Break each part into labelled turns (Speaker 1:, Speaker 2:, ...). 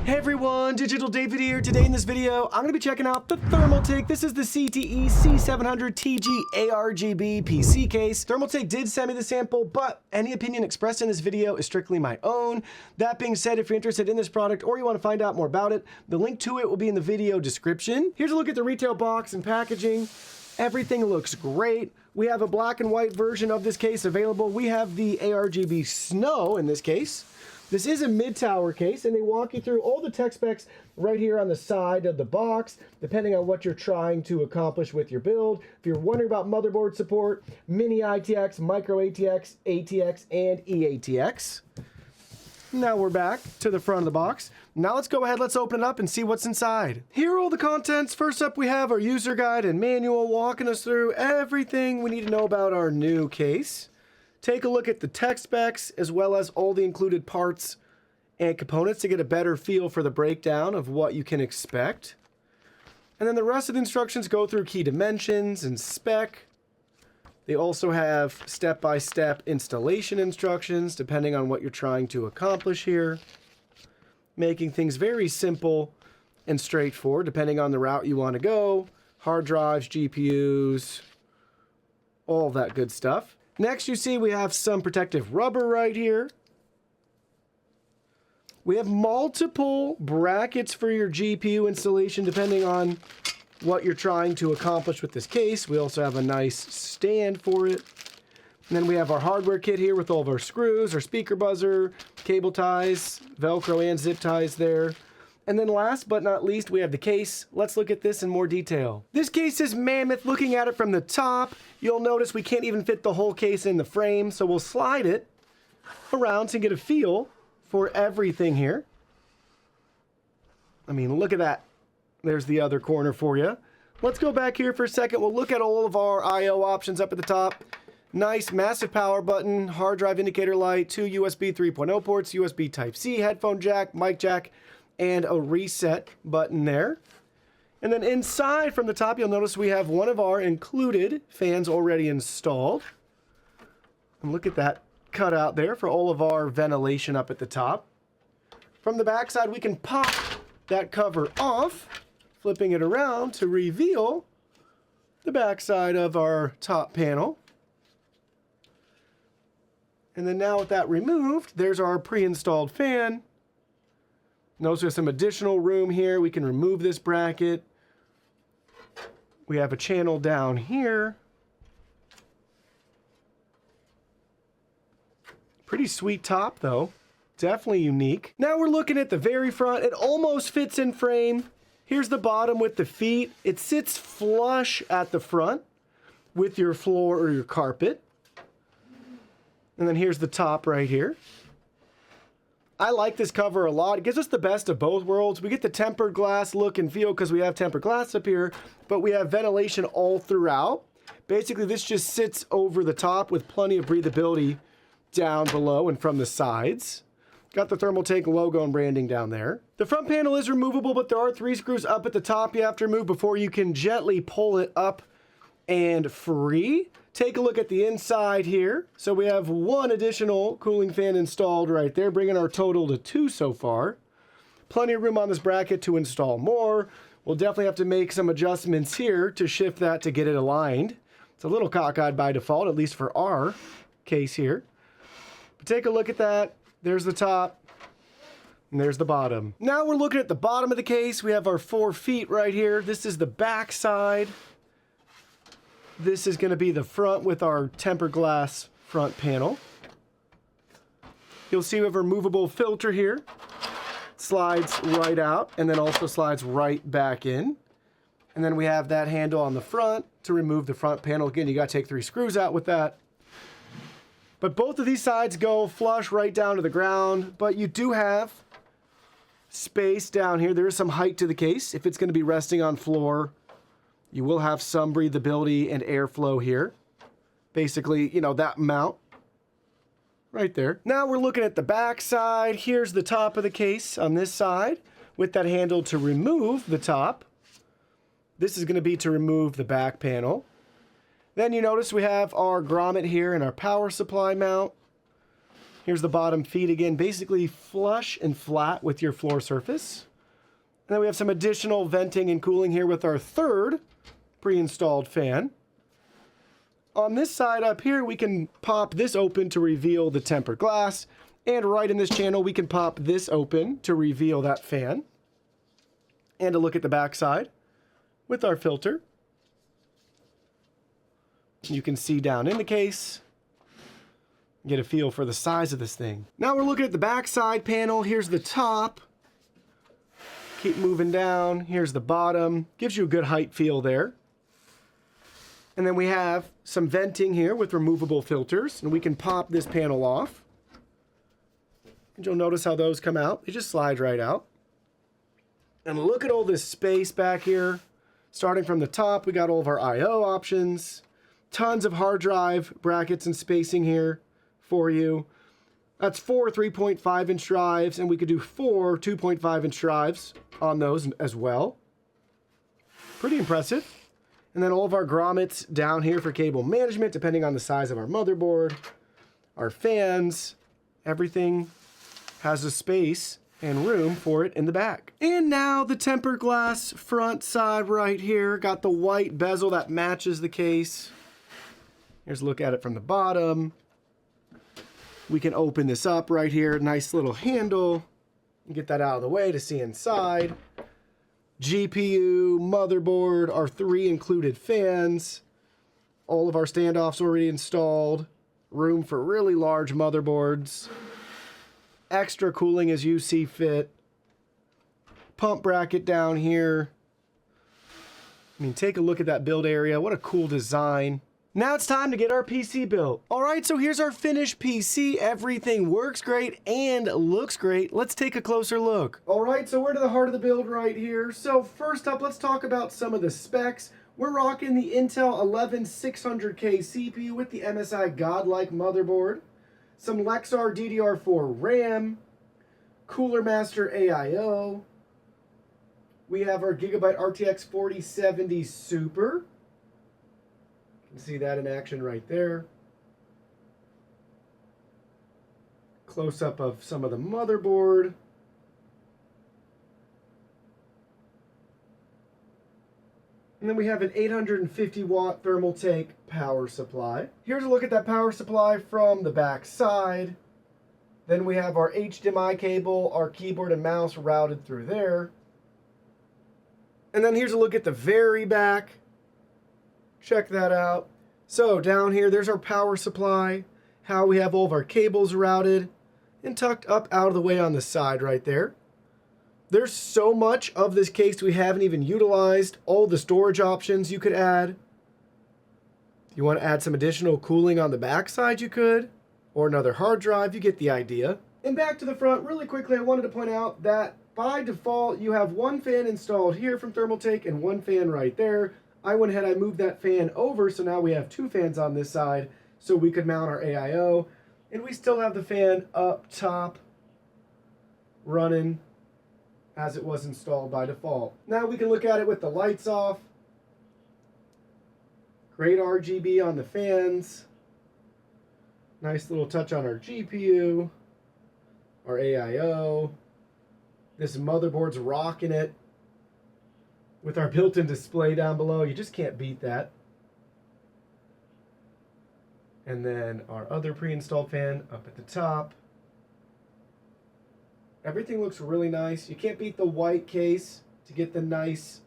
Speaker 1: Hey everyone, Digital David here. Today in this video, I'm going to be checking out the Thermaltake. This is the CT C700 TG ARGB PC case. Thermaltake did send me the sample, but any opinion expressed in this video is strictly my own. That being said, if you're interested in this product or you want to find out more about it, the link to it will be in the video description. Here's a look at the retail box and packaging. Everything looks great. We have a black and white version of this case available. We have the ARGB Snow in this case. This is a mid-tower case, and they walk you through all the tech specs right here on the side of the box, depending on what you're trying to accomplish with your build. If you're wondering about motherboard support, mini ITX, micro ATX, ATX, and eATX. Now we're back to the front of the box. Now let's go ahead, let's open it up and see what's inside. Here are all the contents. First up, we have our user guide and manual walking us through everything we need to know about our new case. Take a look at the tech specs as well as all the included parts and components to get a better feel for the breakdown of what you can expect. And then the rest of the instructions go through key dimensions and spec. They also have step-by-step installation instructions depending on what you're trying to accomplish here, making things very simple and straightforward depending on the route you want to go. Hard drives, GPUs, all that good stuff. Next, you see we have some protective rubber right here. We have multiple brackets for your GPU installation depending on what you're trying to accomplish with this case. We also have a nice stand for it. And then we have our hardware kit here with all of our screws, our speaker buzzer, cable ties, Velcro and zip ties there. And then last but not least, we have the case. Let's look at this in more detail. This case is mammoth. Looking at it from the top, you'll notice we can't even fit the whole case in the frame, so we'll slide it around to get a feel for everything here. I mean, look at that. There's the other corner for you. Let's go back here for a second. We'll look at all of our I/O options up at the top. Nice, massive power button, hard drive indicator light, 2 USB 3.0 ports, USB Type-C, headphone jack, mic jack, and a reset button there. And then inside from the top, you'll notice we have one of our included fans already installed. And look at that cutout there for all of our ventilation up at the top. From the back side, we can pop that cover off, flipping it around to reveal the back side of our top panel. And then now with that removed, there's our pre-installed fan. Notice there's some additional room here. We can remove this bracket. We have a channel down here. Pretty sweet top though. Definitely unique. Now we're looking at the very front. It almost fits in frame. Here's the bottom with the feet. It sits flush at the front with your floor or your carpet. And then here's the top right here. I like this cover a lot. It gives us the best of both worlds. We get the tempered glass look and feel because we have tempered glass up here, but we have ventilation all throughout. Basically, this just sits over the top with plenty of breathability down below and from the sides. Got the Thermaltake logo and branding down there. The front panel is removable, but there are 3 screws up at the top you have to remove before you can gently pull it up and free. Take a look at the inside here. So we have 1 additional cooling fan installed right there, bringing our total to 2 so far. Plenty of room on this bracket to install more. We'll definitely have to make some adjustments here to shift that to get it aligned. It's a little cockeyed by default, at least for our case here. But take a look at that. There's the top, and there's the bottom. Now we're looking at the bottom of the case. We have our 4 feet right here. This is the back side. This is going to be the front with our tempered glass front panel. You'll see we have a removable filter here. Slides right out and then also slides right back in. And then we have that handle on the front to remove the front panel. Again, you got to take 3 screws out with that. But both of these sides go flush right down to the ground, but you do have space down here. There is some height to the case. If it's going to be resting on floor, you will have some breathability and airflow here. Basically, you know, that mount right there. Now we're looking at the back side. Here's the top of the case on this side with that handle to remove the top. This is going to be to remove the back panel. Then you notice we have our grommet here and our power supply mount. Here's the bottom feet again, basically flush and flat with your floor surface. And then we have some additional venting and cooling here with our third pre-installed fan. On this side up here, we can pop this open to reveal the tempered glass. And right in this channel, we can pop this open to reveal that fan. And a look at the back side with our filter. You can see down in the case. Get a feel for the size of this thing. Now we're looking at the back side panel. Here's the top. Keep moving down. Here's the bottom. Gives you a good height feel there. And then we have some venting here with removable filters. And we can pop this panel off. And you'll notice how those come out. They just slide right out. And look at all this space back here. Starting from the top, we got all of our I/O options. Tons of hard drive brackets and spacing here for you. That's 4 3.5-inch drives, and we could do 4 2.5-inch drives on those as well. Pretty impressive. And then all of our grommets down here for cable management, depending on the size of our motherboard. Our fans, everything has a space and room for it in the back. And now the tempered glass front side right here. Got the white bezel that matches the case. Here's a look at it from the bottom. We can open this up right here. Nice little handle. Get that out of the way to see inside. GPU, motherboard, our 3 included fans. All of our standoffs already installed. Room for really large motherboards. Extra cooling as you see fit. Pump bracket down here. I mean, take a look at that build area. What a cool design. Now it's time to get our PC built. All right, so here's our finished PC. Everything works great and looks great. Let's take a closer look. All right, so we're to the heart of the build right here. So first up, let's talk about some of the specs. We're rocking the Intel 11600K CPU with the MSI Godlike motherboard. Some Lexar DDR4 RAM. Cooler Master AIO. We have our Gigabyte RTX 4070 Super. You can see that in action right there. Close-up of some of the motherboard. And then we have an 850-watt Thermaltake power supply. Here's a look at that power supply from the back side. Then we have our HDMI cable, our keyboard and mouse routed through there. And then here's a look at the very back. Check that out. So down here, there's our power supply, how we have all of our cables routed and tucked up out of the way on the side right there. There's so much of this case we haven't even utilized. All the storage options you could add. If you want to add some additional cooling on the back side, you could. Or another hard drive, you get the idea. And back to the front, really quickly, I wanted to point out that by default, you have one fan installed here from Thermaltake and one fan right there. I went ahead, I moved that fan over, so now we have 2 fans on this side, so we could mount our AIO. And we still have the fan up top, running as it was installed by default. Now we can look at it with the lights off. Great RGB on the fans. Nice little touch on our GPU, our AIO. This motherboard's rocking it. With our built-in display down below, you just can't beat that. And then our other pre-installed fan up at the top. Everything looks really nice. You can't beat the white case to get the nice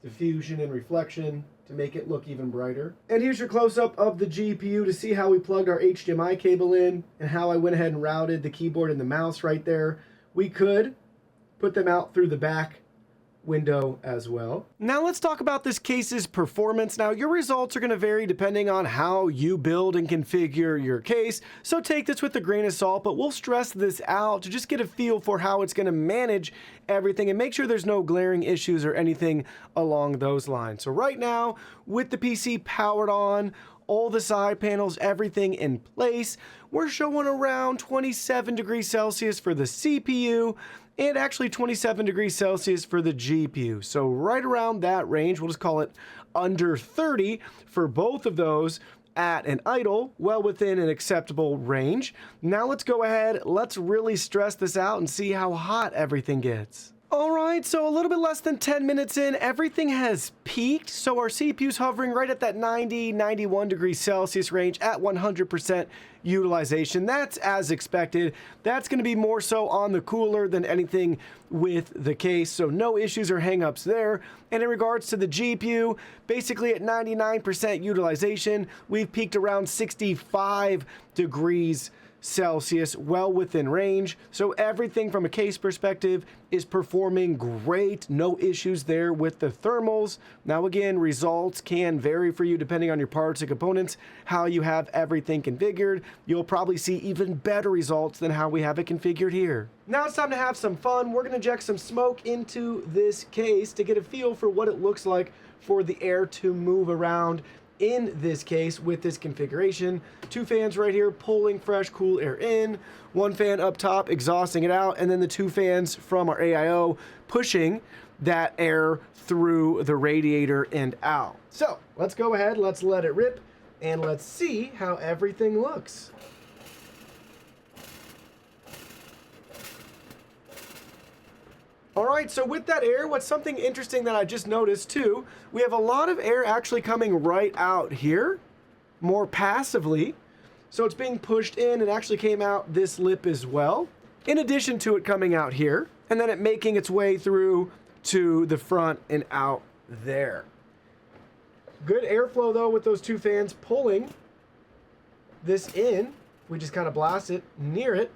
Speaker 1: diffusion and reflection to make it look even brighter. And here's your close-up of the GPU to see how we plugged our HDMI cable in and how I went ahead and routed the keyboard and the mouse right there. We could put them out through the back window as well. Now let's talk about this case's performance. Now your results are going to vary depending on how you build and configure your case, so take this with a grain of salt, but we'll stress this out to just get a feel for how it's going to manage everything and make sure there's no glaring issues or anything along those lines. So right now, with the PC powered on, all the side panels, everything in place, we're showing around 27 degrees Celsius for the CPU and actually 27 degrees Celsius for the GPU. So right around that range, we'll just call it under 30 for both of those at an idle, well within an acceptable range. Now let's go ahead, let's really stress this out and see how hot everything gets. All right, so a little bit less than 10 minutes in, everything has peaked. So our CPU's hovering right at that 90, 91 degrees Celsius range at 100% utilization. That's as expected. That's going to be more so on the cooler than anything with the case. So no issues or hangups there. And in regards to the GPU, basically at 99% utilization, we've peaked around 65 degrees Celsius, well within range. So everything from a case perspective is performing great. No issues there with the thermals. Now again, results can vary for you depending on your parts and components, how you have everything configured. You'll probably see even better results than how we have it configured here. Now it's time to have some fun. We're going to inject some smoke into this case to get a feel for what it looks like for the air to move around in this case with this configuration. 2 fans right here pulling fresh, cool air in, 1 fan up top exhausting it out, and then the 2 fans from our AIO pushing that air through the radiator and out. So let's go ahead, let's let it rip, and let's see how everything looks. All right, so with that air, what's something interesting that I just noticed too, we have a lot of air actually coming right out here, more passively. So it's being pushed in and actually came out this lip as well, in addition to it coming out here, and then it making its way through to the front and out there. Good airflow though with those 2 fans pulling this in. We just kind of blast it near it.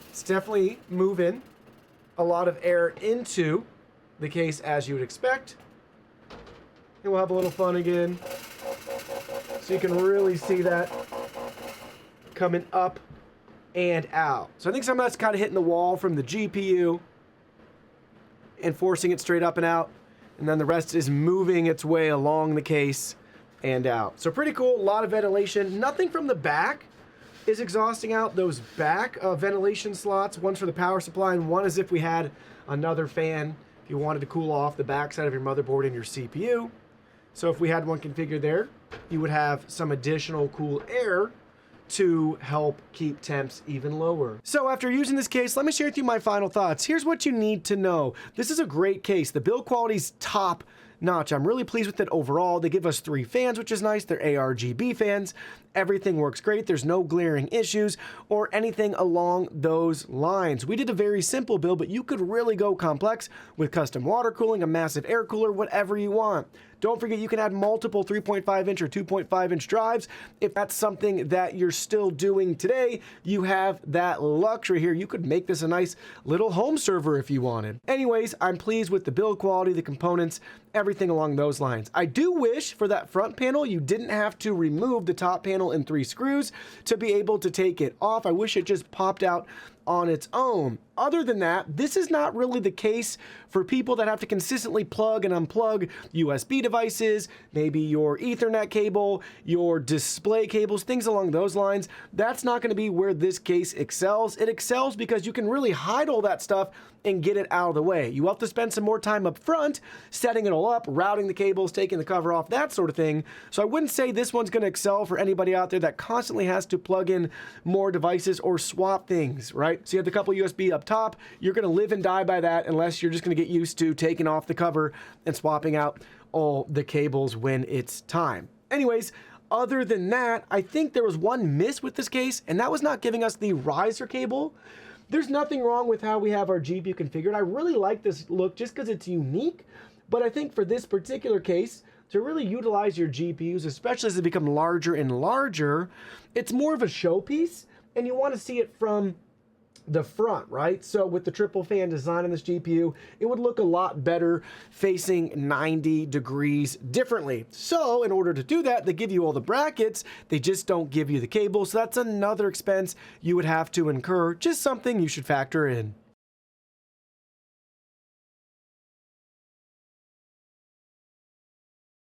Speaker 1: It's definitely moving a lot of air into the case as you would expect. And we'll have a little fun again. So you can really see that coming up and out. So I think some of that's kind of hitting the wall from the GPU and forcing it straight up and out. And then the rest is moving its way along the case and out. So pretty cool, a lot of ventilation. Nothing from the back is exhausting out. Those back ventilation slots, one's for the power supply and one is if we had another fan, if you wanted to cool off the back side of your motherboard and your CPU. So if we had one configured there, you would have some additional cool air to help keep temps even lower. So after using this case, let me share with you my final thoughts. Here's what you need to know. This is a great case. The build quality's top notch. I'm really pleased with it overall. They give us 3 fans, which is nice. They're ARGB fans. Everything works great. There's no glaring issues or anything along those lines. We did a very simple build, but you could really go complex with custom water cooling, a massive air cooler, whatever you want. Don't forget you can add multiple 3.5 inch or 2.5 inch drives. If that's something that you're still doing today, you have that luxury here. You could make this a nice little home server if you wanted. Anyways, I'm pleased with the build quality, the components, everything along those lines. I do wish for that front panel you didn't have to remove the top panel in 3 screws to be able to take it off. I wish it just popped out on its own. Other than that, this is not really the case for people that have to consistently plug and unplug USB devices, maybe your Ethernet cable, your display cables, things along those lines. That's not going to be where this case excels. It excels because you can really hide all that stuff and get it out of the way. You have to spend some more time up front setting it all up, routing the cables, taking the cover off, that sort of thing. So I wouldn't say this one's going to excel for anybody out there that constantly has to plug in more devices or swap things, right? So you have the couple USB up top. You're going to live and die by that unless you're just going to get used to taking off the cover and swapping out all the cables when it's time. Anyways, other than that, I think there was one miss with this case, and that was not giving us the riser cable. There's nothing wrong with how we have our GPU configured. I really like this look just because it's unique, but I think for this particular case, to really utilize your GPUs, especially as they become larger and larger, it's more of a showpiece, and you want to see it from the front, right? So with the triple fan design on this GPU, it would look a lot better facing 90 degrees differently. So in order to do that, they give you all the brackets, they just don't give you the cable. So that's another expense you would have to incur, just something you should factor in.